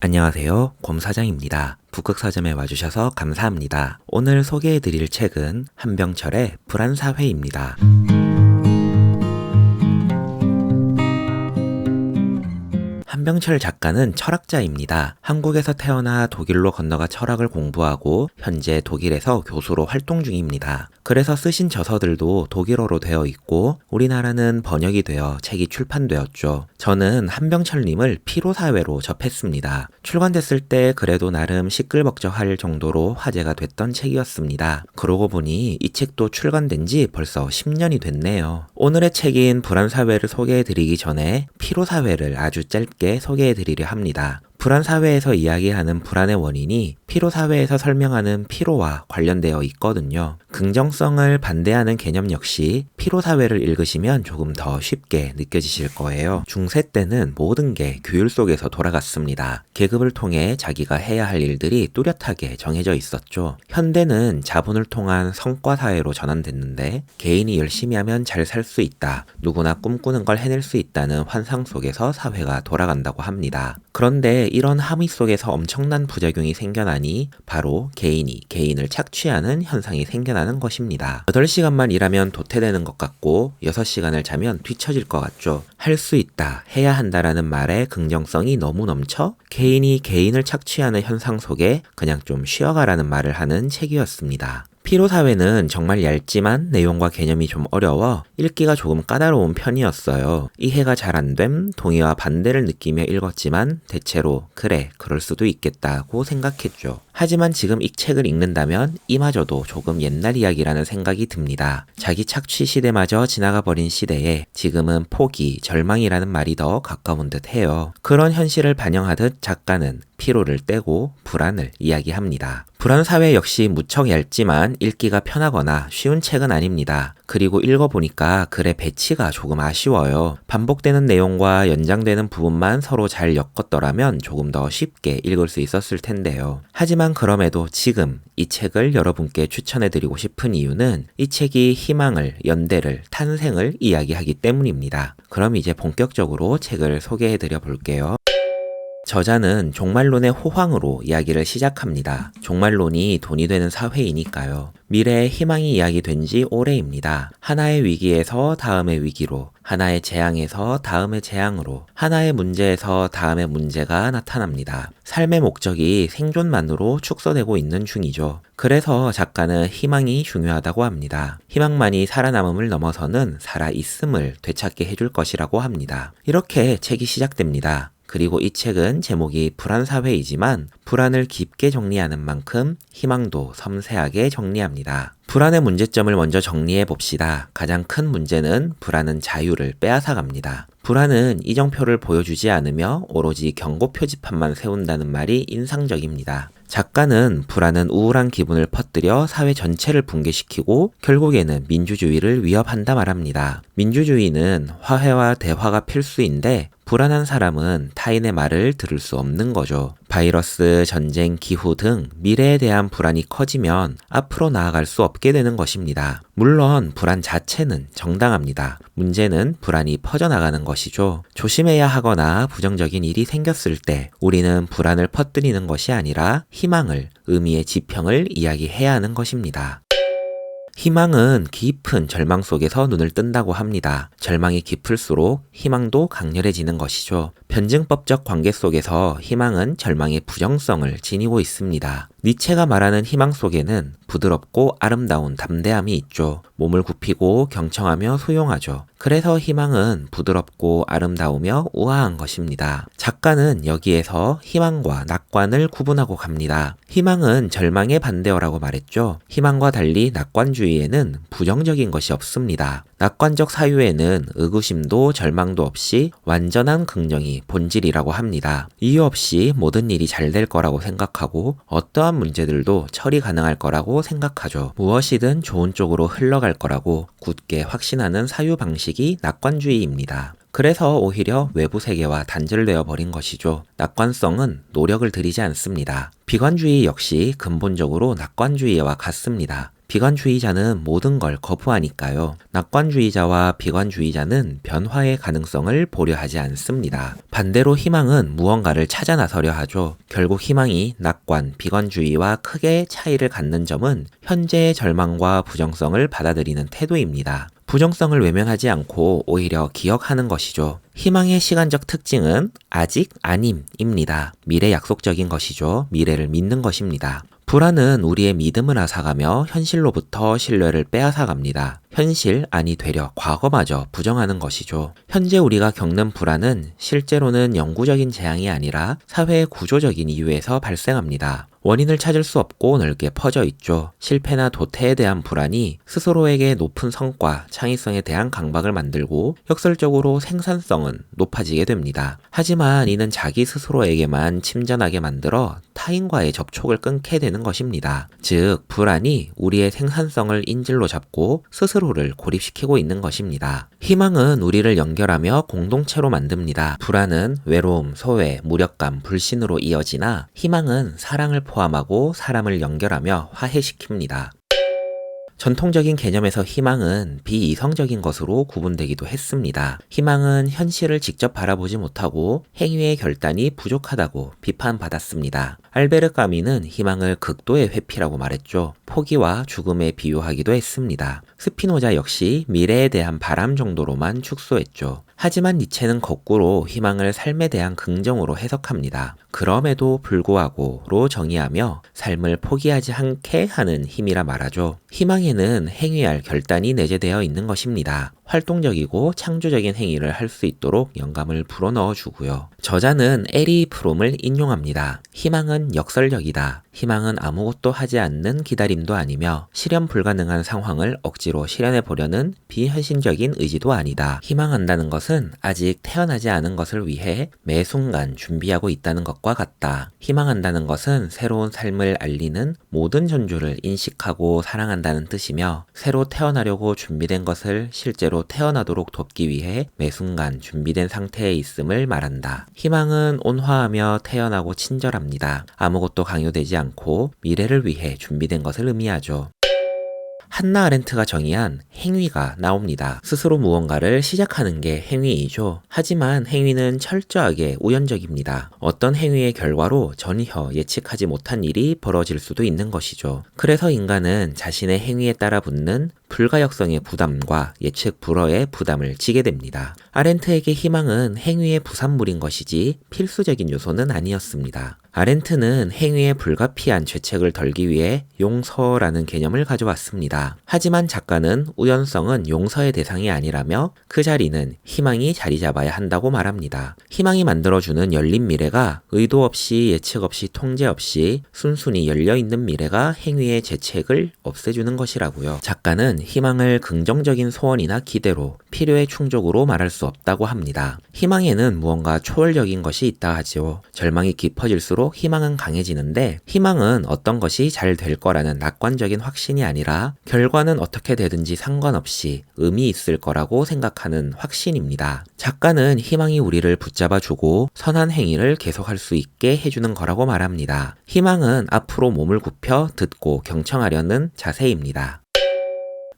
안녕하세요. 곰사장입니다. 북극서점에 와주셔서 감사합니다. 오늘 소개해드릴 책은 한병철의 불안사회입니다. 한병철 작가는 철학자입니다. 한국에서 태어나 독일로 건너가 철학을 공부하고 현재 독일에서 교수로 활동 중입니다. 그래서 쓰신 저서들도 독일어로 되어 있고 우리나라는 번역이 되어 책이 출판되었죠. 저는 한병철님을 피로사회로 접했습니다. 출간됐을 때 그래도 나름 시끌벅적할 정도로 화제가 됐던 책이었습니다. 그러고 보니 이 책도 출간된 지 벌써 10년이 됐네요. 오늘의 책인 불안사회를 소개해드리기 전에 피로사회를 아주 짧게 소개해드리려 합니다. 불안사회에서 이야기하는 불안의 원인이 피로사회에서 설명하는 피로와 관련되어 있거든요. 긍정성을 반대하는 개념 역시 피로사회를 읽으시면 조금 더 쉽게 느껴지실 거예요. 중세 때는 모든 게 규율 속에서 돌아갔습니다. 계급을 통해 자기가 해야 할 일들이 뚜렷하게 정해져 있었죠. 현대는 자본을 통한 성과사회로 전환됐는데 개인이 열심히 하면 잘 살 수 있다. 누구나 꿈꾸는 걸 해낼 수 있다는 환상 속에서 사회가 돌아간다고 합니다. 그런데 이런 함의 속에서 엄청난 부작용이 생겨나니 바로 개인이 개인을 착취하는 현상이 생겨나는 것입니다. 8시간만 일하면 도태되는 것 같고 6시간을 자면 뒤처질 것 같죠. 할 수 있다, 해야 한다라는 말에 긍정성이 너무 넘쳐 개인이 개인을 착취하는 현상 속에 그냥 좀 쉬어가라는 말을 하는 책이었습니다. 피로사회는 정말 얇지만 내용과 개념이 좀 어려워 읽기가 조금 까다로운 편이었어요. 이해가 잘 안됨, 동의와 반대를 느끼며 읽었지만 대체로 그래, 그럴 수도 있겠다고 생각했죠. 하지만 지금 이 책을 읽는다면 이마저도 조금 옛날 이야기라는 생각이 듭니다. 자기 착취 시대마저 지나가 버린 시대에 지금은 포기, 절망이라는 말이 더 가까운 듯 해요. 그런 현실을 반영하듯 작가는 피로를 떼고 불안을 이야기합니다. 불안사회 역시 무척 얇지만 읽기가 편하거나 쉬운 책은 아닙니다. 그리고 읽어보니까 글의 배치가 조금 아쉬워요. 반복되는 내용과 연장되는 부분만 서로 잘 엮었더라면 조금 더 쉽게 읽을 수 있었을 텐데요. 하지만 그럼에도 지금 이 책을 여러분께 추천해드리고 싶은 이유는 이 책이 희망을, 연대를, 탄생을 이야기하기 때문입니다. 그럼 이제 본격적으로 책을 소개해드려 볼게요. 저자는 종말론의 호황으로 이야기를 시작합니다. 종말론이 돈이 되는 사회이니까요. 미래의 희망이 이야기된 지 오래입니다. 하나의 위기에서 다음의 위기로, 하나의 재앙에서 다음의 재앙으로, 하나의 문제에서 다음의 문제가 나타납니다. 삶의 목적이 생존만으로 축소되고 있는 중이죠. 그래서 작가는 희망이 중요하다고 합니다. 희망만이 살아남음을 넘어서는 살아있음을 되찾게 해줄 것이라고 합니다. 이렇게 책이 시작됩니다. 그리고 이 책은 제목이 불안사회이지만 불안을 깊게 정리하는 만큼 희망도 섬세하게 정리합니다. 불안의 문제점을 먼저 정리해 봅시다. 가장 큰 문제는 불안은 자유를 빼앗아갑니다. 불안은 이정표를 보여주지 않으며 오로지 경고 표지판만 세운다는 말이 인상적입니다. 작가는 불안은 우울한 기분을 퍼뜨려 사회 전체를 붕괴시키고 결국에는 민주주의를 위협한다 말합니다. 민주주의는 화해와 대화가 필수인데 불안한 사람은 타인의 말을 들을 수 없는 거죠. 바이러스, 전쟁, 기후 등 미래에 대한 불안이 커지면 앞으로 나아갈 수 없게 되는 것입니다. 물론 불안 자체는 정당합니다. 문제는 불안이 퍼져나가는 것이죠. 조심해야 하거나 부정적인 일이 생겼을 때 우리는 불안을 퍼뜨리는 것이 아니라 희망을, 의미의 지평을 이야기해야 하는 것입니다. 희망은 깊은 절망 속에서 눈을 뜬다고 합니다. 절망이 깊을수록 희망도 강렬해지는 것이죠. 변증법적 관계 속에서 희망은 절망의 부정성을 지니고 있습니다. 니체가 말하는 희망 속에는 부드럽고 아름다운 담대함이 있죠. 몸을 굽히고 경청하며 수용하죠. 그래서 희망은 부드럽고 아름다우며 우아한 것입니다. 작가는 여기에서 희망과 낙관을 구분하고 갑니다. 희망은 절망의 반대어라고 말했죠. 희망과 달리 낙관주의에는 부정적인 것이 없습니다. 낙관적 사유에는 의구심도 절망도 없이 완전한 긍정이 본질이라고 합니다. 이유 없이 모든 일이 잘 될 거라고 생각하고 어떠한 문제들도 처리 가능할 거라고 생각하죠. 무엇이든 좋은 쪽으로 흘러갈 거라고 굳게 확신하는 사유 방식이 낙관주의입니다. 그래서 오히려 외부 세계와 단절되어 버린 것이죠. 낙관성은 노력을 들이지 않습니다. 비관주의 역시 근본적으로 낙관주의와 같습니다. 비관주의자는 모든 걸 거부하니까요. 낙관주의자와 비관주의자는 변화의 가능성을 보려 하지 않습니다. 반대로 희망은 무언가를 찾아 나서려 하죠. 결국 희망이 낙관, 비관주의와 크게 차이를 갖는 점은 현재의 절망과 부정성을 받아들이는 태도입니다. 부정성을 외면하지 않고 오히려 기억하는 것이죠. 희망의 시간적 특징은 아직 아님입니다. 미래 약속적인 것이죠. 미래를 믿는 것입니다. 불안은 우리의 믿음을 앗아가며 현실로부터 신뢰를 빼앗아갑니다. 현실, 아니 되려 과거마저 부정하는 것이죠. 현재 우리가 겪는 불안은 실제로는 영구적인 재앙이 아니라 사회의 구조적인 이유에서 발생합니다. 원인을 찾을 수 없고 넓게 퍼져 있죠. 실패나 도태에 대한 불안이 스스로에게 높은 성과, 창의성에 대한 강박을 만들고 역설적으로 생산성은 높아지게 됩니다. 하지만 이는 자기 스스로에게만 침전하게 만들어 타인과의 접촉을 끊게 되는 것입니다. 즉, 불안이 우리의 생산성을 인질로 잡고 스스로를 고립시키고 있는 것입니다. 희망은 우리를 연결하며 공동체로 만듭니다. 불안은 외로움, 소외, 무력감, 불신으로 이어지나 희망은 사랑을 포함하고 사람을 연결하며 화해시킵니다. 전통적인 개념에서 희망은 비이성적인 것으로 구분되기도 했습니다. 희망은 현실을 직접 바라보지 못하고 행위의 결단이 부족하다고 비판받았습니다. 알베르 까미는 희망을 극도의 회피라고 말했죠. 포기와 죽음에 비유하기도 했습니다. 스피노자 역시 미래에 대한 바람 정도로만 축소했죠. 하지만 니체는 거꾸로 희망을 삶에 대한 긍정으로 해석합니다. 그럼에도 불구하고로 정의하며 삶을 포기하지 않게 하는 힘이라 말하죠. 희망에는 행위할 결단이 내재되어 있는 것입니다. 활동적이고 창조적인 행위를 할 수 있도록 영감을 불어넣어 주고요. 저자는 에리 프롬을 인용합니다. 희망은 역설적이다. 희망은 아무것도 하지 않는 기다림도 아니며 실현 불가능한 상황을 억지로 실현해 보려는 비현실적인 의지도 아니다. 희망한다는 것은 아직 태어나지 않은 것을 위해 매 순간 준비하고 있다는 것과 같다. 희망한다는 것은 새로운 삶을 알리는 모든 전주를 인식하고 사랑한다는 뜻이며 새로 태어나려고 준비된 것을 실제로 태어나도록 돕기 위해 매 순간 준비된 상태에 있음을 말한다. 희망은 온화하며 태연하고 친절합니다. 아무것도 강요되지 않고 미래를 위해 준비된 것을 의미하죠. 한나 아렌트가 정의한 행위가 나옵니다. 스스로 무언가를 시작하는 게 행위이죠. 하지만 행위는 철저하게 우연적입니다. 어떤 행위의 결과로 전혀 예측하지 못한 일이 벌어질 수도 있는 것이죠. 그래서 인간은 자신의 행위에 따라 붙는 불가역성의 부담과 예측 불허의 부담을 지게 됩니다. 아렌트에게 희망은 행위의 부산물인 것이지 필수적인 요소는 아니었습니다. 아렌트는 행위의 불가피한 죄책을 덜기 위해 용서라는 개념을 가져왔습니다. 하지만 작가는 우연성은 용서의 대상이 아니라며 그 자리는 희망이 자리 잡아야 한다고 말합니다. 희망이 만들어주는 열린 미래가 의도 없이 예측 없이 통제 없이 순순히 열려있는 미래가 행위의 죄책을 없애주는 것이라고요. 작가는 희망을 긍정적인 소원이나 기대로 필요의 충족으로 말할 수 없다고 합니다. 희망에는 무언가 초월적인 것이 있다 하지요. 절망이 깊어질수록 희망은 강해지는데 희망은 어떤 것이 잘 될 거라는 낙관적인 확신이 아니라 결과는 어떻게 되든지 상관없이 의미 있을 거라고 생각하는 확신입니다. 작가는 희망이 우리를 붙잡아주고 선한 행위를 계속할 수 있게 해주는 거라고 말합니다. 희망은 앞으로 몸을 굽혀 듣고 경청하려는 자세입니다.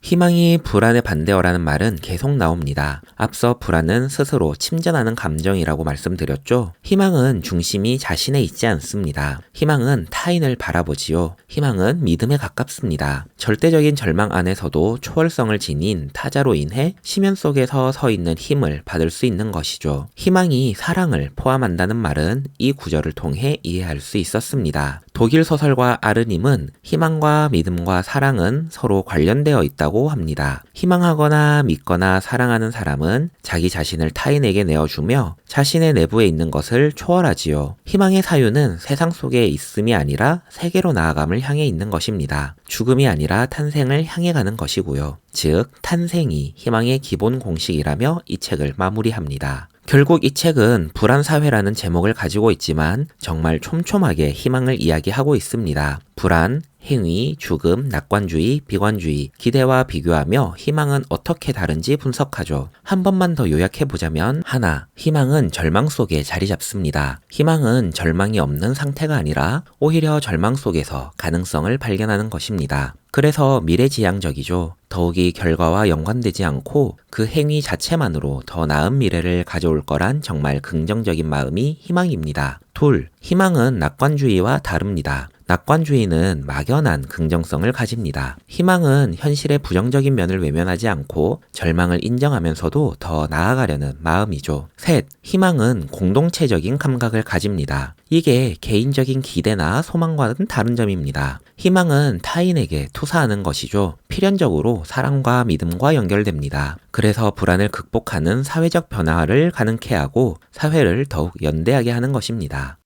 희망이 불안에 반대어라는 말은 계속 나옵니다. 앞서 불안은 스스로 침전하는 감정이라고 말씀드렸죠. 희망은 중심이 자신에 있지 않습니다. 희망은 타인을 바라보지요. 희망은 믿음에 가깝습니다. 절대적인 절망 안에서도 초월성을 지닌 타자로 인해 심연 속에서 서 있는 힘을 받을 수 있는 것이죠. 희망이 사랑을 포함한다는 말은 이 구절을 통해 이해할 수 있었습니다. 독일 소설가 아르님은 희망과 믿음과 사랑은 서로 관련되어 있다고 합니다. 희망하거나 믿거나 사랑하는 사람은 자기 자신을 타인에게 내어주며 자신의 내부에 있는 것을 초월하지요. 희망의 사유는 세상 속에 있음이 아니라 세계로 나아감을 향해 있는 것입니다. 죽음이 아니라 탄생을 향해 가는 것이고요. 즉, 탄생이 희망의 기본 공식이라며 이 책을 마무리합니다. 결국 이 책은 불안사회라는 제목을 가지고 있지만 정말 촘촘하게 희망을 이야기하고 있습니다. 불안, 행위, 죽음, 낙관주의, 비관주의, 기대와 비교하며 희망은 어떻게 다른지 분석하죠. 한 번만 더 요약해보자면 하나, 희망은 절망 속에 자리 잡습니다. 희망은 절망이 없는 상태가 아니라 오히려 절망 속에서 가능성을 발견하는 것입니다. 그래서 미래지향적이죠. 더욱이 결과와 연관되지 않고 그 행위 자체만으로 더 나은 미래를 가져올 거란 정말 긍정적인 마음이 희망입니다. 둘, 희망은 낙관주의와 다릅니다. 낙관주의는 막연한 긍정성을 가집니다. 희망은 현실의 부정적인 면을 외면하지 않고 절망을 인정하면서도 더 나아가려는 마음이죠. 셋, 희망은 공동체적인 감각을 가집니다. 이게 개인적인 기대나 소망과는 다른 점입니다. 희망은 타인에게 투사하는 것이죠. 필연적으로 사랑과 믿음과 연결됩니다. 그래서 불안을 극복하는 사회적 변화를 가능케 하고 사회를 더욱 연대하게 하는 것입니다.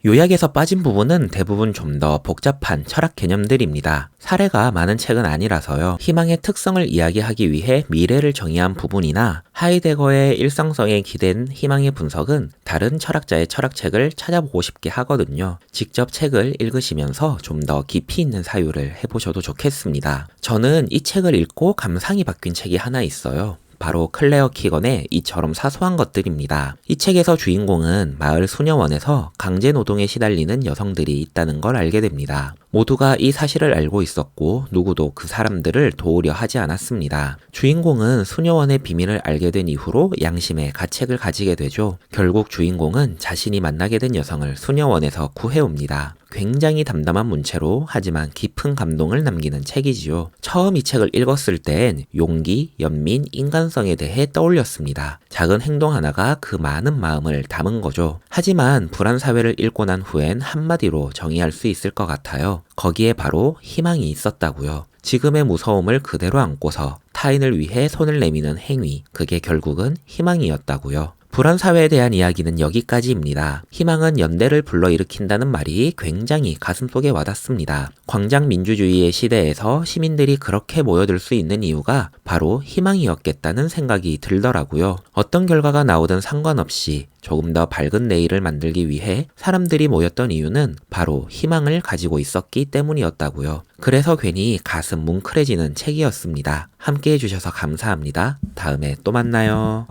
요약에서 빠진 부분은 대부분 좀 더 복잡한 철학 개념들입니다. 사례가 많은 책은 아니라서요. 희망의 특성을 이야기하기 위해 미래를 정의한 부분이나 하이데거의 일상성에 기댄 희망의 분석은 다른 철학자의 철학책을 찾아보고 싶게 하거든요. 직접 책을 읽으시면서 좀 더 깊이 있는 사유를 해보셔도 좋겠습니다. 저는 이 책을 읽고 감상이 바뀐 책이 하나 있어요. 바로 클레어 키건의 이처럼 사소한 것들입니다. 이 책에서 주인공은 마을 수녀원에서 강제 노동에 시달리는 여성들이 있다는 걸 알게 됩니다. 모두가 이 사실을 알고 있었고 누구도 그 사람들을 도우려 하지 않았습니다. 주인공은 수녀원의 비밀을 알게 된 이후로 양심의 가책을 가지게 되죠. 결국 주인공은 자신이 만나게 된 여성을 수녀원에서 구해옵니다. 굉장히 담담한 문체로 하지만 깊은 감동을 남기는 책이지요. 처음 이 책을 읽었을 땐 용기, 연민, 인간성에 대해 떠올렸습니다. 작은 행동 하나가 그 많은 마음을 담은 거죠. 하지만 불안 사회를 읽고 난 후엔 한마디로 정의할 수 있을 것 같아요. 거기에 바로 희망이 있었다고요. 지금의 무서움을 그대로 안고서 타인을 위해 손을 내미는 행위, 그게 결국은 희망이었다고요. 불안 사회에 대한 이야기는 여기까지입니다. 희망은 연대를 불러일으킨다는 말이 굉장히 가슴속에 와닿습니다. 광장 민주주의의 시대에서 시민들이 그렇게 모여들 수 있는 이유가 바로 희망이었겠다는 생각이 들더라고요. 어떤 결과가 나오든 상관없이 조금 더 밝은 내일을 만들기 위해 사람들이 모였던 이유는 바로 희망을 가지고 있었기 때문이었다고요. 그래서 괜히 가슴 뭉클해지는 책이었습니다. 함께 해주셔서 감사합니다. 다음에 또 만나요.